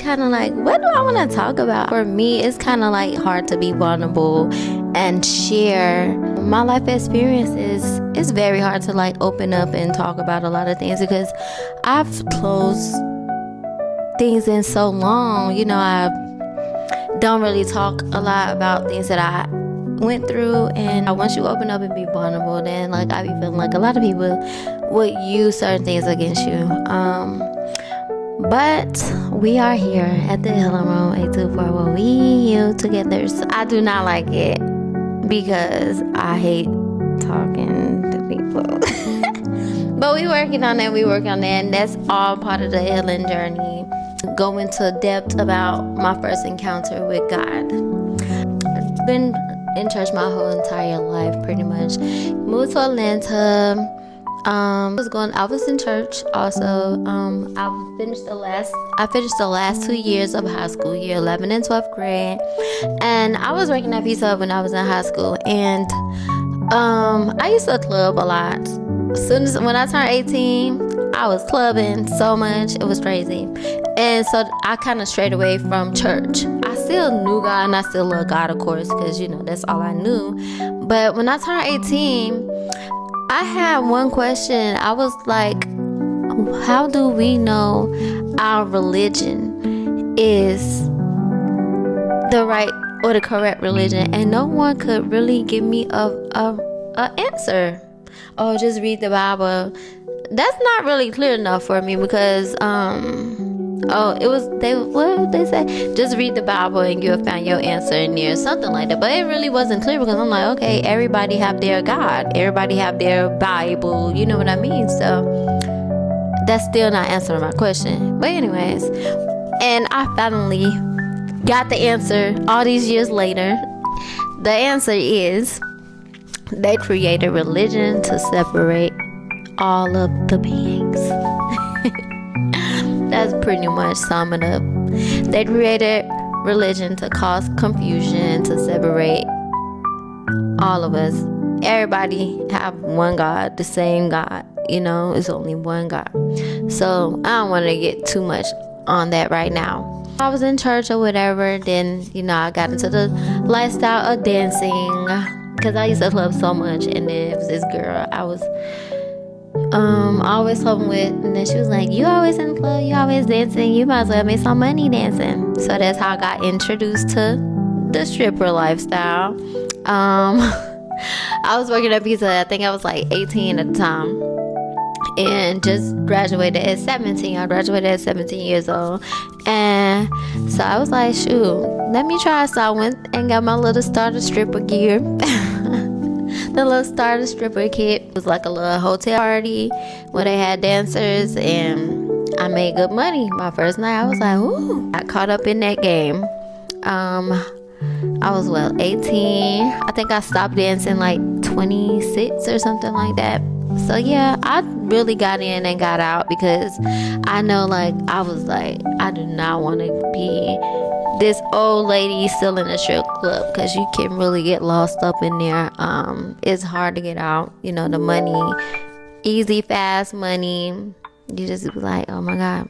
kind of like, what do I want to talk about? For me, it's kind of like hard to be vulnerable and share my life experiences. It's very hard to like open up and talk about a lot of things because I've closed things in so long. You know, I don't really talk a lot about things that I went through, and once you open up and be vulnerable, then like I be feeling like a lot of people would use certain things against you. But we are here at the Healing Room 824 where we heal together. So I do not like it because I hate talking to people. But we working on that, and that's all part of the healing journey. Go into depth about my first encounter with God. I've been in church my whole entire life, pretty much. Moved to Atlanta. I was in church also. I finished the last 2 years of high school, year 11 and 12th grade, and I was working at Pizza Hut when I was in high school. And I used to club a lot. When I turned 18, I was clubbing so much, it was crazy. And so I kind of strayed away from church. I still knew God and I still love God, of course, because you know that's all I knew. But when I turned 18, I had one question. I was like, how do we know our religion is the right or the correct religion? And no one could really give me a answer. Oh, just read the Bible. That's not really clear enough for me because what would they say? Just read the Bible and you'll find your answer in there, something like that. But it really wasn't clear because I'm like, okay, everybody have their God, everybody have their Bible, you know what I mean? So that's still not answering my question. But anyways, and I finally got the answer all these years later. The answer is they created religion to separate all of the beings. That's pretty much sum it up. They created religion to cause confusion, to separate all of us. Everybody have one God, the same God. You know, it's only one God. So I don't want to get too much on that right now. I was in church or whatever, then, you know, I got into the lifestyle of dancing because I used to club so much. And then it was this girl I was always clubbing with, and then she was like, you always in the club, you always dancing, you might as well make some money dancing. So that's how I got introduced to the stripper lifestyle. I was working at Pizza Hut. I think I was like 18 at the time and just graduated at 17. I graduated at 17 years old, and so I was like, shoot, let me try. So I went and got my little starter stripper gear. The little starter stripper kit. It was like a little hotel party where they had dancers, and I made good money. My first night, I was like, ooh. I got caught up in that game. I was 18. I think I stopped dancing like 26 or something like that. So yeah, I really got in and got out because I know, like, I was like, I do not want to be this old lady still in a strip club because you can really get lost up in there. It's hard to get out. You know, the money, easy, fast money. You just be like, oh my God.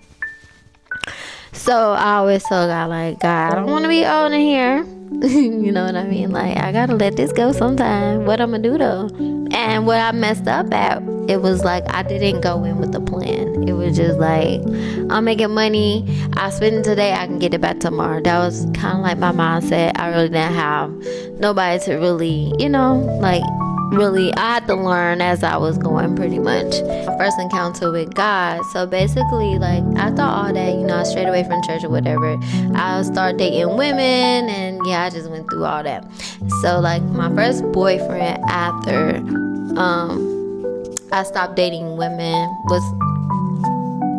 So I always told God, like, God, I don't want to be old in here. You know what I mean? Like, I gotta let this go sometime. What I'm gonna do though? And what I messed up at, it was like I didn't go in with the plan. It was just like, I'm making money, I spend it today, I can get it back tomorrow. That was kind of like my mindset. I really didn't have nobody to really, you know, like, really, I had to learn as I was going, pretty much. My first encounter with God. So basically, like, after all that, you know, I strayed away from church or whatever. I started dating women, and yeah, I just went through all that. So like, my first boyfriend after I stopped dating women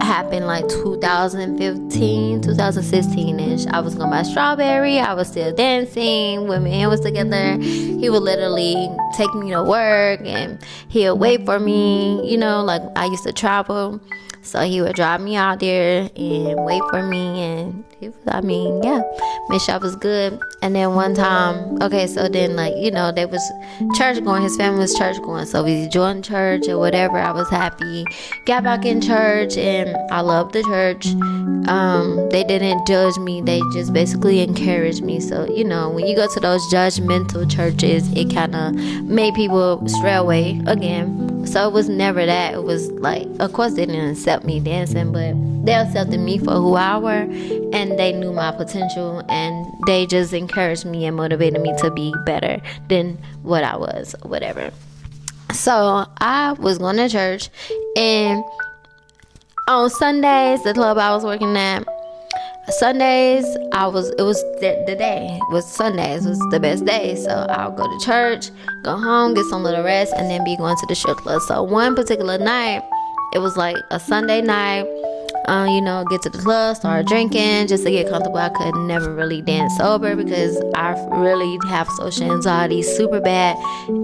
happened like 2015, 2016-ish. I was going by Strawberry. I was still dancing when me and him was together. He would literally take me to work and he would wait for me. You know, like, I used to travel, so he would drive me out there and wait for me, and I mean, yeah, make sure I was good. And then one time, okay, so then like, you know, they was church going, his family was church going, so we joined church or whatever. I was happy, got back in church, and I loved the church. They didn't judge me, they just basically encouraged me. So, you know, when you go to those judgmental churches, it kind of made people stray away again. So it was never that. It was like, of course they didn't accept me dancing, but they accepted me for who I were, and they knew my potential, and they just encouraged me and motivated me to be better than what I was, or whatever. So I was going to church, and on Sundays, the club I was working at, Sundays, it was the day. It was Sundays, was the best day. So I'll go to church, go home, get some little rest, and then be going to the strip club. So one particular night, it was like a Sunday night, you know, get to the club, start drinking just to get comfortable. I could never really dance sober because I really have social anxiety super bad,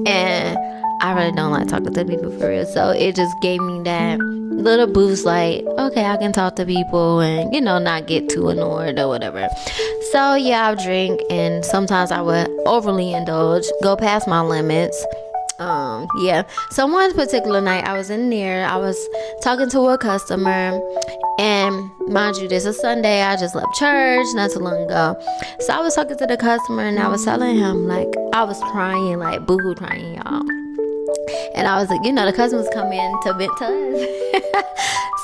and I really don't like talking to people for real. So it just gave me that little boost, like, okay, I can talk to people and, you know, not get too annoyed or whatever. So yeah, I'll drink, and sometimes I would overly indulge, go past my limits. Yeah. So one particular night I was in there, I was talking to a customer, and mind you, this is Sunday, I just left church not too long ago. So I was talking to the customer, and I was telling him, like, I was crying, like boohoo crying, y'all. And I was like, you know, the customers come in to vent to us.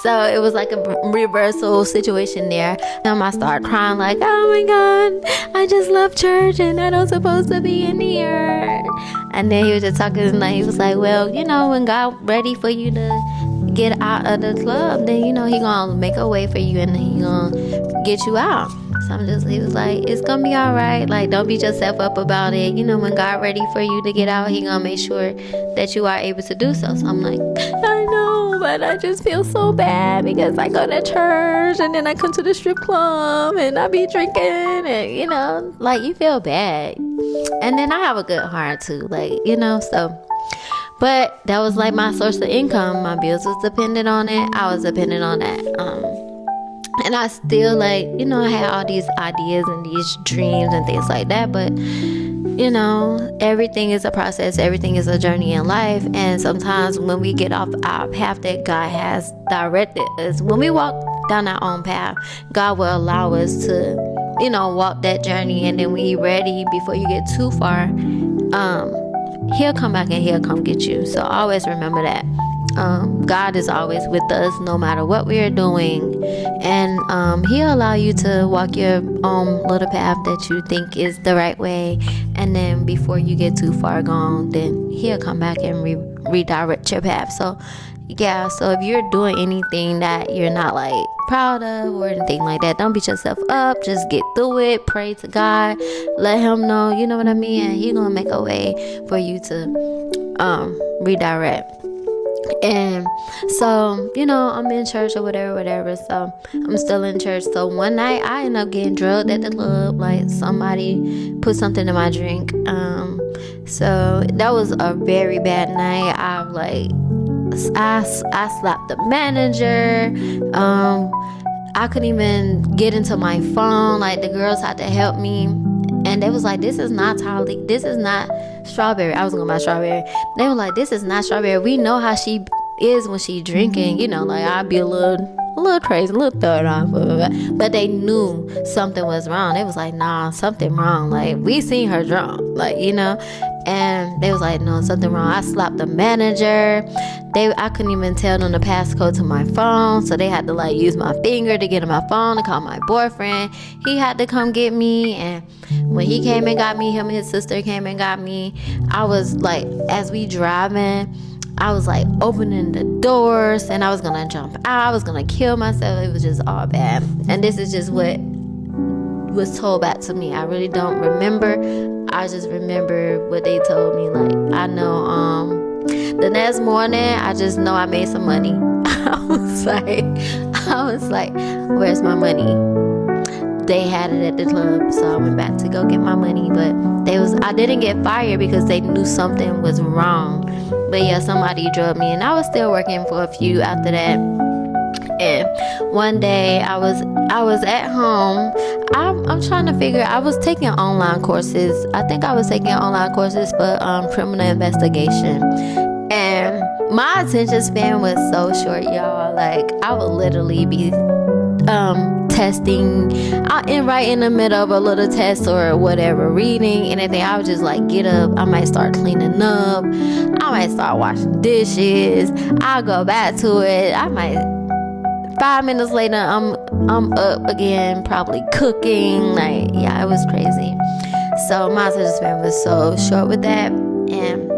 So it was like a reversal situation there. And I started crying like, oh my God, I just left church and I don't supposed to be in here. And then he was just talking, and he was like, well, you know, when God ready for you to get out of the club, then, you know, he gonna make a way for you, and he gonna get you out. So he was like, it's gonna be all right. Like, don't beat yourself up about it. You know, when God ready for you to get out, he gonna make sure that you are able to do so. So I'm like, I know, but I just feel so bad because I go to church and then I come to the strip club and I be drinking, and, you know, like, you feel bad. And then I have a good heart too, like, you know, so. But that was like my source of income. My bills was dependent on it. I was dependent on that. And I still, like, you know, I had all these ideas and these dreams and things like that. But, you know, everything is a process. Everything is a journey in life. And sometimes when we get off our path that God has directed us, when we walk down our own path, God will allow us to, you know, walk that journey. And then when He's ready, before you get too far, He'll come back and He'll come get you. So always remember that. God is always with us no matter what we are doing, and He'll allow you to walk your own little path that you think is the right way, and then before you get too far gone, then He'll come back and redirect your path. So yeah, so if you're doing anything that you're not like proud of or anything like that, don't beat yourself up. Just get through it, pray to God, let Him know, you know what I mean, and He's gonna make a way for you to redirect. And so, you know, I'm in church or whatever, so I'm still in church. So one night I ended up getting drugged at the club, like somebody put something in my drink. So that was a very bad night. I slapped the manager. I couldn't even get into my phone. Like, the girls had to help me, and they was like, this is not Tali, this is not Strawberry. I was gonna buy Strawberry. They were like, this is not Strawberry. We know how she is when she drinking, you know, like, I'd be a little crazy, a little third off, but they knew something was wrong. They was like, nah, something wrong, like, we seen her drunk, like, you know. And they was like, no, something wrong. I slapped the manager. I couldn't even tell them the passcode to my phone, so they had to like use my finger to get on my phone to call my boyfriend. He had to come get me, and when he came and got me, him and his sister came and got me. I was like, as we driving, I was like opening the doors, and I was gonna jump out. I was gonna kill myself. It was just all bad. And this is just what was told back to me. I really don't remember. I just remember what they told me. Like, I know the next morning, I just know I made some money. I was like, where's my money? They had it at the club, so I went back to go get my money. But I didn't get fired because they knew something was wrong. But yeah, somebody drugged me, and I was still working for a few after that. And one day I was at home. I'm trying to figure. I was taking online courses. I think I was taking online courses for criminal investigation. And my attention span was so short, y'all. Like, I would literally be testing right in the middle of a little test or whatever, reading anything. I would just like get up. I might start cleaning up. I might start washing dishes. I'll go back to it. I might 5 minutes later I'm up again, probably cooking. Like, yeah, it was crazy. So my attention span was so short with that, and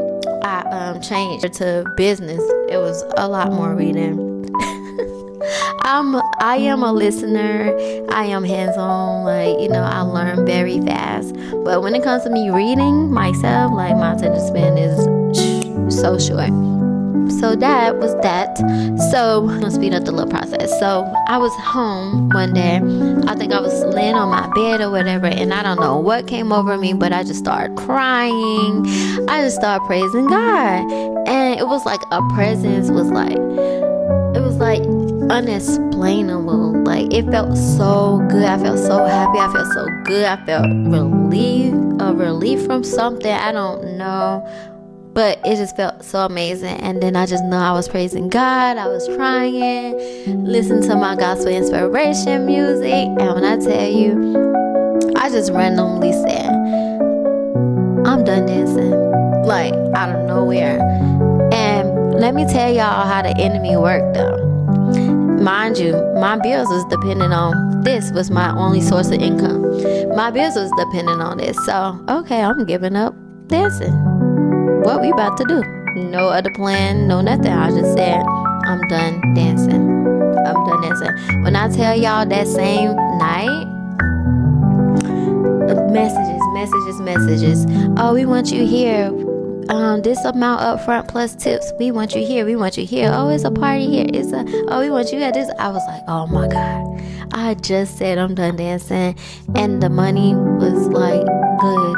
I changed it to business. It was a lot more reading. I am a listener. I am hands-on. Like, I learn very fast. But when it comes to me reading myself, like, my attention span is so short. So that was that. So I'm gonna speed up the little process. So I was home one day. I think I was laying on my bed or whatever, and I don't know what came over me, but I just started crying. I just started praising God, and it was like a presence was like, it was like unexplainable. Like, it felt so good. I felt so happy. I felt so good. I felt relief from something. I don't know. But it just felt so amazing. And then I just know I was praising God. I was crying, listening to my gospel inspiration music. And when I tell you, I just randomly said, I'm done dancing. Like, out of nowhere. And let me tell y'all how the enemy worked though. Mind you, my bills was dependent on this. Was my only source of income. My bills was dependent on this. So, okay, I'm giving up dancing. What we about to do? No other plan, no nothing. I just said, I'm done dancing. I'm done dancing. When I tell y'all that same night, messages. Oh, we want you here. This amount up front plus tips. We want you here. Oh, it's a party here. We want you at this. I was like, oh my God. I just said I'm done dancing, and the money was like good.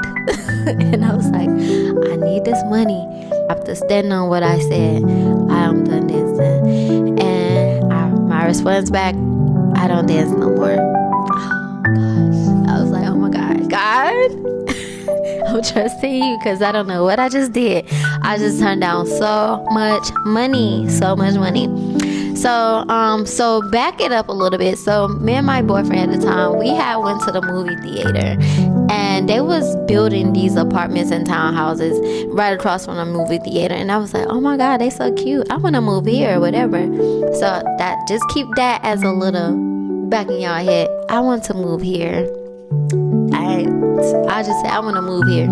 And I was like, I need this money. I have to stand on what I said. I am done dancing. And my response back, I don't dance no more. Oh gosh. I was like, oh my God, God, I'm trusting you, because I don't know what I just did. I just turned down so much money. So back it up a little bit. So me and my boyfriend at the time, we had went to the movie theater, and they was building these apartments and townhouses right across from the movie theater. And I was like, oh my God, they so cute. I want to move here or whatever. So that, just keep that as a little back in your head. I want to move here. I just said I want to move here.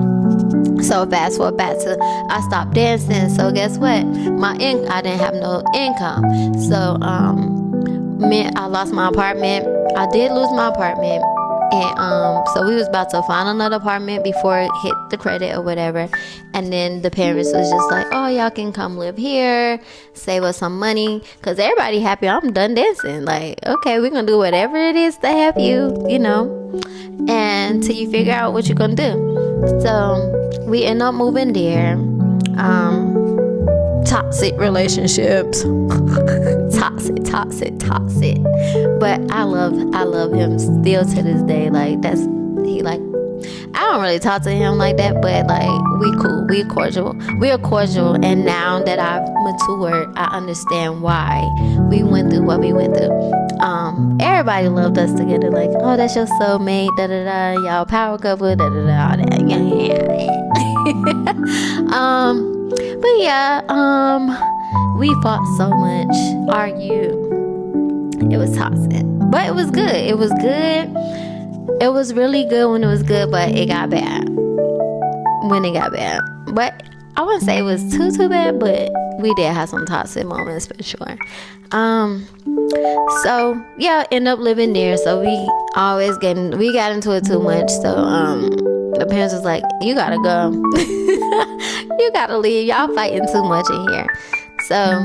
So fast forward back to, I stopped dancing. So guess what? I didn't have no income. So I lost my apartment. I did lose my apartment. And so we was about to find another apartment before it hit the credit or whatever. And then the parents was just like, oh, y'all can come live here, save us some money, because everybody happy. I'm done dancing. Like, okay, we're gonna do whatever it is to help you, and till you figure out what you're gonna do. So we end up moving there. Toxic relationships. toxic. But I love him still to this day. Like, I don't really talk to him like that, but like, we cool, we are cordial. And now that I've matured, I understand why we went through what we went through. Everybody loved us together. Like, oh, that's your soulmate, y'all power couple, all that. But yeah, we fought so much, argued. It was toxic, but it was good. It was really good when it was good, but it got bad when it got bad. But I wouldn't say it was too bad, but we did have some toxic moments for sure. So yeah, end up living there. So we got into it too much. So the parents was like, you gotta go. You gotta leave. Y'all fighting too much in here. So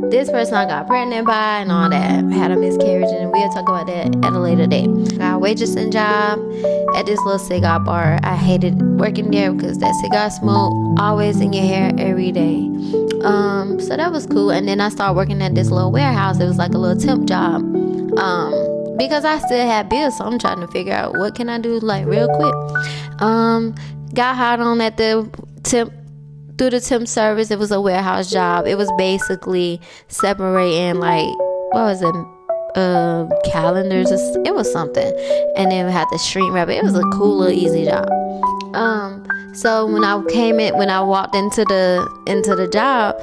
this person I got pregnant by and all that, had a miscarriage, and we'll talk about that at a later date. Got a waitressing job at this little cigar bar. I hated working there because that cigar smoke always in your hair every day. So that was cool. And then I started working at this little warehouse. It was like a little temp job. Because I still had bills, so I'm trying to figure out what can I do like real quick. Got hired on at the temp through the temp service. It was a warehouse job. It was basically separating like, what was it, calendars, it was something, and then we had to shrink wrap it. It was a cool little easy job. So when I walked into the job,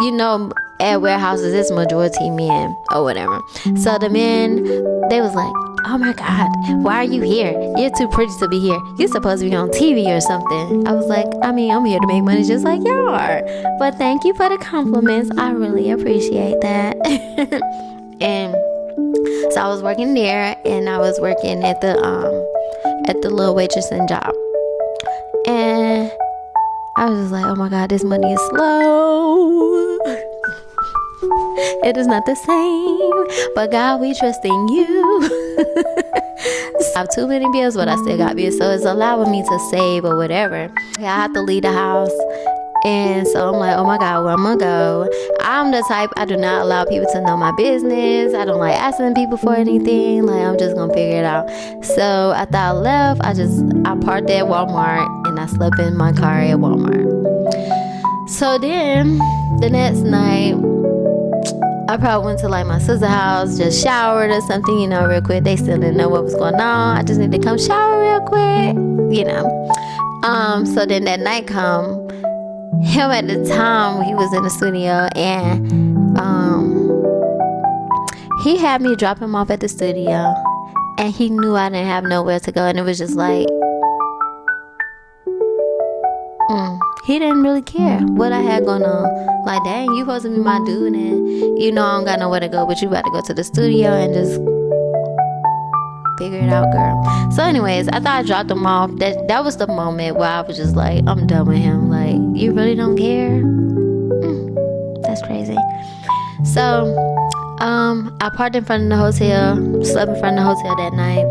you know, at warehouses it's majority men or whatever. So the men, they was like, oh my God, why are you here? You're too pretty to be here. You're supposed to be on TV or something. I was like, I'm here to make money just like y'all are. But thank you for the compliments. I really appreciate that. And so I was working there, and I was working at the little waitressing job. And I was just like, oh my God, this money is slow. It is not the same, but God, we trust in you. I have too many bills, but I still got bills, so it's allowing me to save or whatever. I have to leave the house, and so I'm like, oh my God, where I'm gonna go? I'm the type, I do not allow people to know my business. I don't like asking people for anything. Like, I'm just gonna figure it out. So after I left, I parked at Walmart, and I slept in my car at Walmart. So then the next night, I probably went to like my sister's house, just showered or something, you know, real quick. They still didn't know what was going on. I just need to come shower real quick, you know. So then that night come, him at the time, he was in the studio, and he had me drop him off at the studio, and he knew I didn't have nowhere to go, and it was just like, he didn't really care what I had going on. Like, dang, you supposed to be my dude, and you know I don't got nowhere to go, but you about to go to the studio and just figure it out, girl. So anyways, after I dropped him off, that was the moment where I was just like, I'm done with him. Like, you really don't care? That's crazy. So I parked in front of the hotel, slept in front of the hotel that night.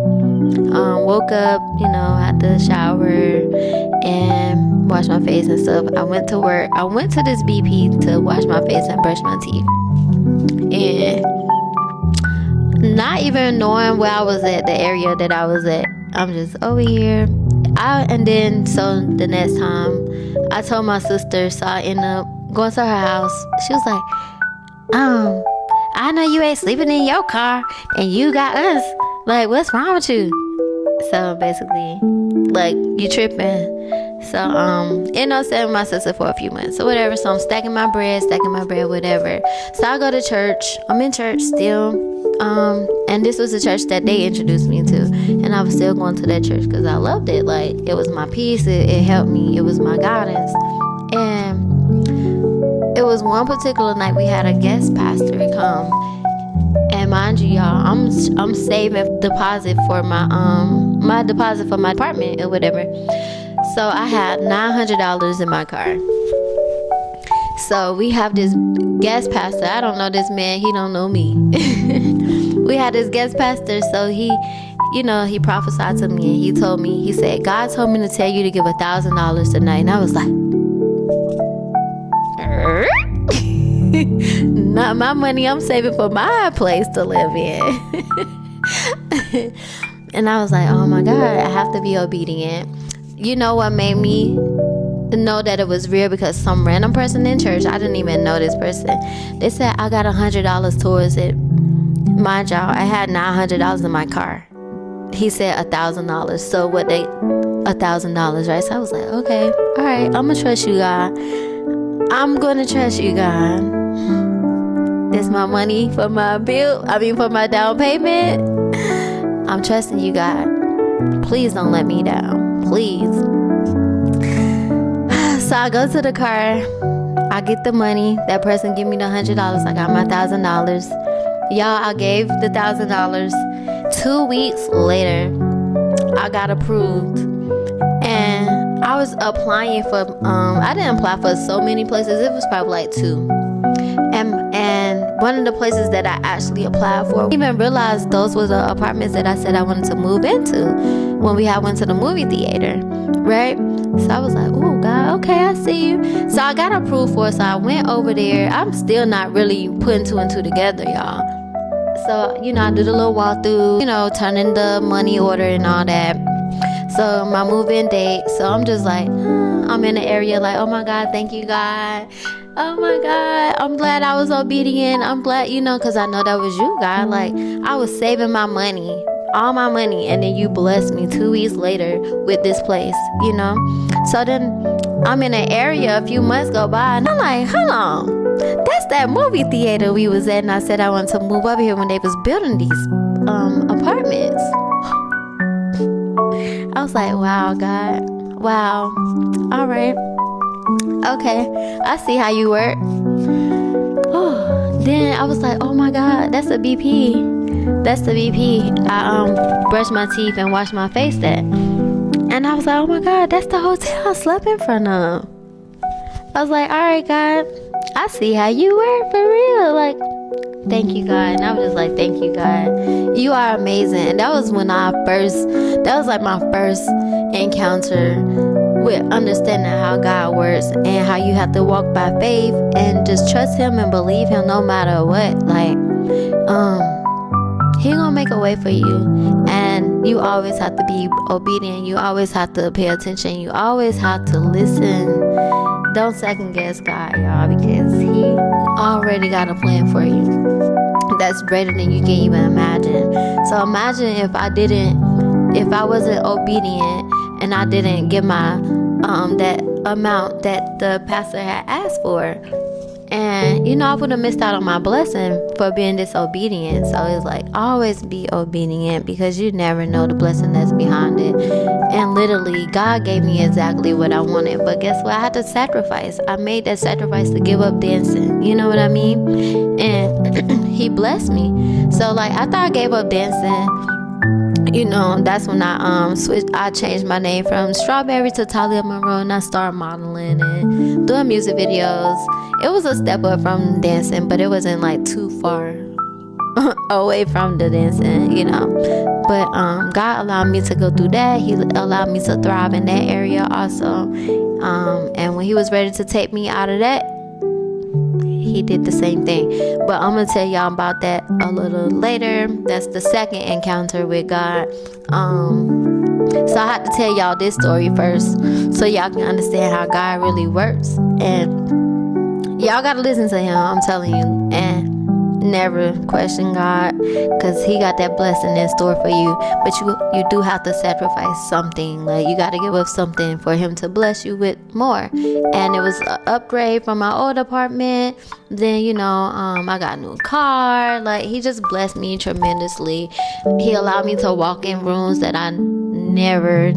Woke up, you know, had to shower and wash my face and stuff. I went to work. I went to this BP to wash my face and brush my teeth. And not even knowing where I was at, the area that I was at, I'm just over here. And then, so the next time, I told my sister, so I ended up going to her house. She was like, I know you ain't sleeping in your car, and you got us. Like, what's wrong with you? So basically, like, you tripping. So, ended up staying with my sister for a few months or whatever. So I'm stacking my bread, whatever. So I go to church. I'm in church still. And this was the church that they introduced me to. And I was still going to that church because I loved it. Like, it was my peace. It helped me. It was my guidance. And it was one particular night we had a guest pastor come. And mind you, y'all, I'm saving deposit for my deposit for my apartment or whatever. So I had $900 in my car. So we have this guest pastor. I don't know this man. He don't know me. We had this guest pastor. So he prophesied to me, and he told me, he said, God told me to tell you to give $1,000 tonight. And I was like, not my money. I'm saving for my place to live in. And I was like, oh my God, I have to be obedient. You know what made me know that it was real? Because some random person in church, I didn't even know this person, they said I got $100 towards it. Mind y'all, I had $900 in my car. He said $1,000. So what they $1,000, right? So I was like, okay, all right, I'm gonna trust you, God. I'm gonna trust you, God. This my money for my for my down payment. I'm trusting you, God. Please don't let me down. Please. So I go to the car. I get the money. That person give me the $100. I got my $1,000. Y'all, I gave the $1,000. 2 weeks later, I got approved. And I was applying for, I didn't apply for so many places. It was probably like 2. And one of the places that I actually applied for, I didn't even realize those were the apartments that I said I wanted to move into when we had went to the movie theater, right? So I was like, oh God, okay, I see you. So I got approved for it. So I went over there. I'm still not really putting two and two together, y'all. So, I did a little walkthrough, turning the money order and all that. So my move-in date. So I'm just like, I'm in the area like, oh my God, thank you, God. Oh my God, I'm glad I was obedient. I'm glad, because I know that was you, God. Like, I was saving my money, all my money, and then you blessed me 2 weeks later with this place, So then I'm in an area, a few months go by, and I'm like, hold on. That's that movie theater we was at, and I said I wanted to move over here when they was building these apartments. I was like, wow, God. Wow. All right. Okay. I see how you work. Oh, then I was like, oh my God, that's a BP. That's the BP. I brushed my teeth and washed my face at. And I was like, oh my God, that's the hotel I slept in front of. I was like, all right, God, I see how you work for real. Like, thank you, God. And I was just like, thank you, God. You are amazing. And that was like my first encounter with understanding how God works and how you have to walk by faith and just trust Him and believe Him no matter what. Like, He gonna make a way for you. And you always have to be obedient. You always have to pay attention. You always have to listen. Don't second guess God, y'all, because He already got a plan for you that's greater than you can even imagine. So imagine if I wasn't obedient and I didn't give my that amount that the pastor had asked for. And I would have missed out on my blessing for being disobedient. So it's like, always be obedient, because you never know the blessing that's behind it. And literally, God gave me exactly what I wanted. But guess what? I had to sacrifice. I made that sacrifice to give up dancing. You know what I mean? And He blessed me. So like, after I gave up dancing, that's when I changed my name from Strawberry to Talia Monroe, and I started modeling and doing music videos. It was a step up from dancing, but it wasn't like too far away from the dancing, But God allowed me to go through that. He allowed me to thrive in that area also. And when He was ready to take me out of that, He did the same thing. But I'm gonna tell y'all about that a little later. That's the second encounter with God. So I had to tell y'all this story first, so y'all can understand how God really works. And y'all gotta listen to Him, I'm telling you. And never question God, because He got that blessing in store for you. But you do have to sacrifice something. Like, you got to give up something for Him to bless you with more. And it was an upgrade from my old apartment. Then I got a new car. Like, He just blessed me tremendously. He allowed me to walk in rooms that I never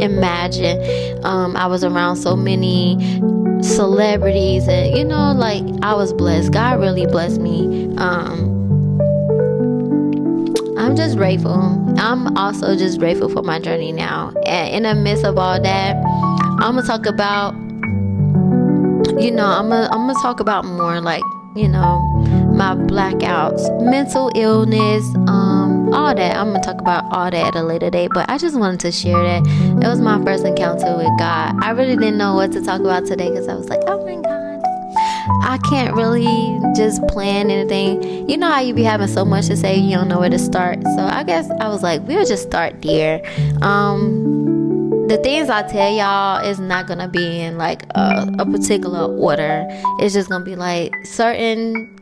imagined. I was around so many celebrities, and I was blessed. God really blessed me. I'm just grateful. I'm also just grateful for my journey now. And in the midst of all that, I'm gonna talk about I'm gonna talk about more, like, my blackouts, mental illness, all that. I'm gonna talk about all that at a later date, but I just wanted to share that. It was my first encounter with God. I really didn't know what to talk about today, because I was like, oh my God, I can't really just plan anything. You know how you be having so much to say, you don't know where to start. So I guess I was like, we'll just start there. The things I tell y'all is not gonna be in like a particular order. It's just gonna be like certain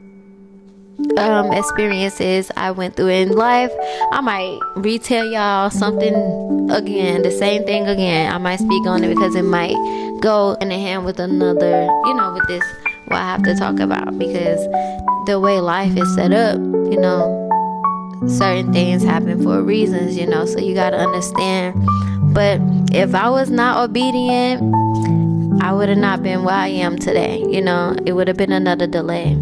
experiences I went through in life. I might retell y'all something again, the same thing again. I might speak on it because it might go in the hand with another, with this, what I have to talk about, because the way life is set up, certain things happen for reasons, so you gotta understand. But if I was not obedient, I would have not been where I am today. It would have been another delay.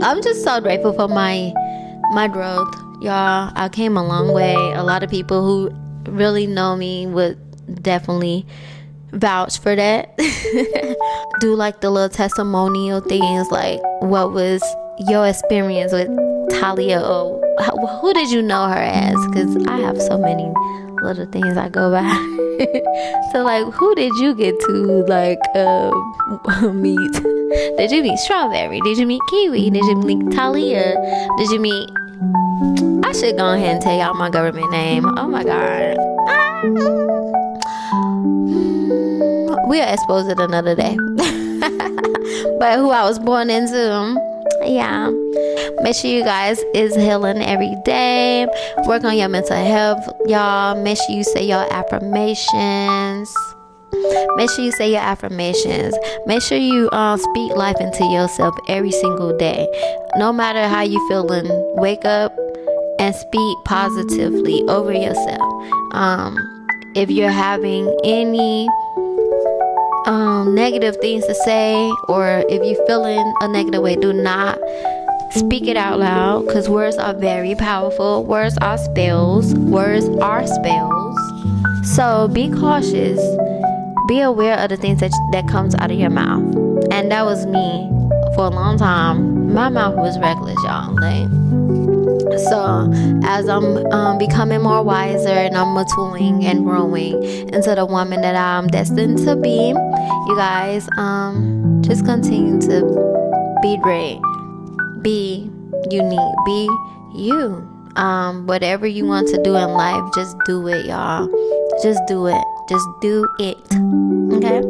I'm just so grateful for my growth, y'all. I came a long way. A lot of people who really know me would definitely vouch for that. Do like the little testimonial things, like what was your experience with Talia, or who did you know her as? Because I have so many little things I go by. So like, who did you get to like meet? Did you meet Strawberry? Did you meet Kiwi? Did you meet Talia? Did you meet, I should go ahead and tell y'all my government name. Oh my god. We'll expose it another day. But who I was born into, yeah. Make sure you guys is healing every day. Work on your mental health, y'all. Make sure you say your affirmations. Make sure you say your affirmations. Make sure you speak life into yourself every single day. No matter how you feeling, wake up and speak positively over yourself. If you're having any negative things to say, or if you're feeling a negative way, do not speak it out loud, because words are very powerful. Words are spells. So be cautious. Be aware of the things that comes out of your mouth. And that was me for a long time. My mouth was reckless, y'all. Like, so as I'm becoming more wiser and I'm maturing and growing into the woman that I'm destined to be, you guys, just continue to be great, be unique, be you. Whatever you want to do in life, just do it, y'all. Just do it. Just do it. Okay?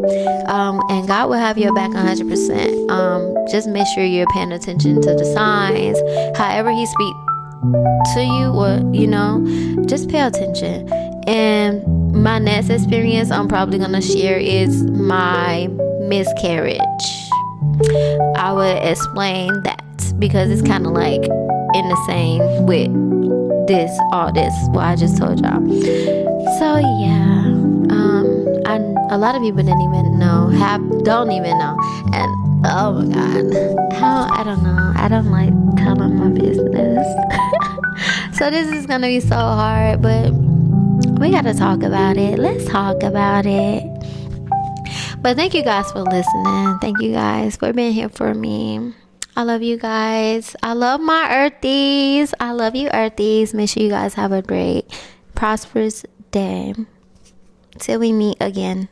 And God will have your back 100%. Just make sure you're paying attention to the signs. However He speaks to you, or just pay attention. And my next experience I'm probably gonna share is my miscarriage. I will explain that, because it's kind of like in the same with all this what I just told y'all. So yeah, a lot of people didn't even know, don't even know, and oh my god, I don't know, I don't like telling my business. So this is gonna be so hard, but we gotta talk about it. Let's talk about it. But thank you guys for listening. Thank you guys for being here for me. I love you guys. I love my earthies. I love you, earthies. Make sure you guys have a great, prosperous day. Till we meet again.